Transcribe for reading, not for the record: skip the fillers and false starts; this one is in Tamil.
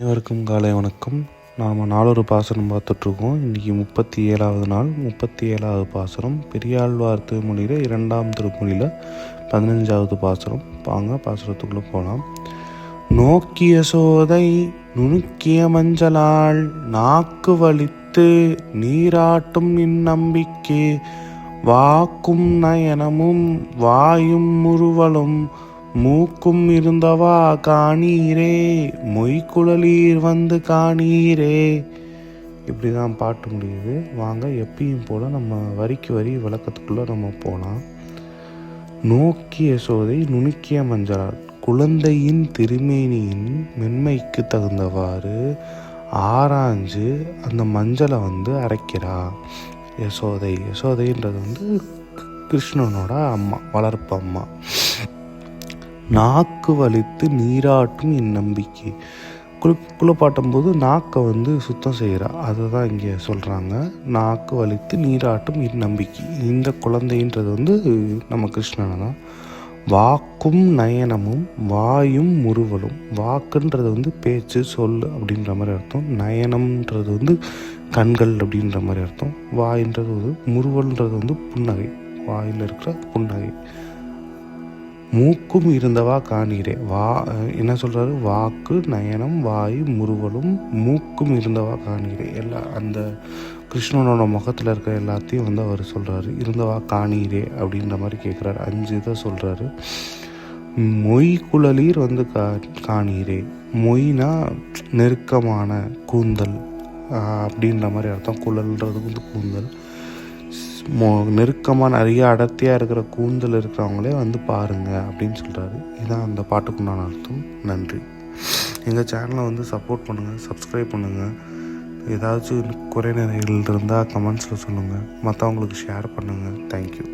அனைவருக்கும் காலை வணக்கம். நாம் நாளொரு பாசனம் பார்த்துட்ருக்கோம். இன்றைக்கி 37வது நாள். 37வது பாசனம் பெரியாழ்வார் திருமொழியில் 2ஆம் திருமொழியில் 15வது பாசனம். வாங்க பாசனத்துக்குள்ளே போகலாம். நோக்கிய சோதை நுணுக்கிய மஞ்சளால் நாக்கு வலித்து நீராட்டும் இந்நம்பிக்கை வாக்கும் நயனமும் வாயும் முறுவலும் மூக்கும் இருந்தவா காணீரே மொய்குழலீர் வந்து காணீரே. இப்படி தான் பாட்டு முடியுது. வாங்க எப்பயும் போல் நம்ம வரிக்கு வரி விளக்கத்துக்குள்ளே நம்ம போகலாம். நோக்கிய சோதை நுணுக்கிய மஞ்சளால் குழந்தையின் திருமேனியின் மென்மைக்கு தகுந்தவாறு ஆராய்ஞ்சு அந்த மஞ்சளை அரைக்கிறா யசோதைன்றது கிருஷ்ணனோட அம்மா, வளர்ப்பு அம்மா. நாக்கு வலித்து நீராட்டும் இந்நம்பிக்கை. குளிப்பாட்டும் போது நாக்கை சுத்தம் செய்கிறா. அதை தான் இங்கே சொல்கிறாங்க. நாக்கு வலித்து நீராட்டும் இந்நம்பிக்கை. இந்த குழந்தைன்றது நம்ம கிருஷ்ணனை தான். வாக்கும் நயனமும் வாயும் முறுவலும். வாக்குன்றது பேச்சு சொல் அப்படின்ற மாதிரி அர்த்தம். நயனம்ன்றது கண்கள் அப்படின்ற மாதிரி அர்த்தம். வாயின்றது முறுவல்ன்றது புன்னகை, வாயில் இருக்கிற புன்னகை. மூக்கும் இருந்தவா காணீரே. என்ன சொல்கிறாரு? வாக்கு நயனம் வாய் முறுவலும் மூக்கும் இருந்தவா காணீரே. அந்த கிருஷ்ணனோட முகத்தில் இருக்கிற எல்லாத்தையும் அவர் சொல்கிறாரு. இருந்தவா காணீரே அப்படின்ற மாதிரி கேட்குறாரு. 5 இதை சொல்கிறாரு. மொய் குழலீர் காணீரே. மொய்னா நெருக்கமான கூந்தல் அப்படின்ற மாதிரி அர்த்தம். குழல்ன்றது கூந்தல். நெருக்கமாக நிறைய அடர்த்தியாக இருக்கிற கூந்தல் இருக்கிறவங்களே பாருங்கள் அப்படின்னு சொல்கிறாரு. இதுதான் அந்த பாட்டுக்குண்டான அர்த்தம். நன்றி. எங்கள் சேனலை சப்போர்ட் பண்ணுங்கள், சப்ஸ்கிரைப் பண்ணுங்கள். ஏதாச்சும் குறை நிறைகள் இருந்தால் கமெண்ட்ஸில் சொல்லுங்கள். மற்றவங்களுக்கு ஷேர் பண்ணுங்கள். தேங்க்யூ.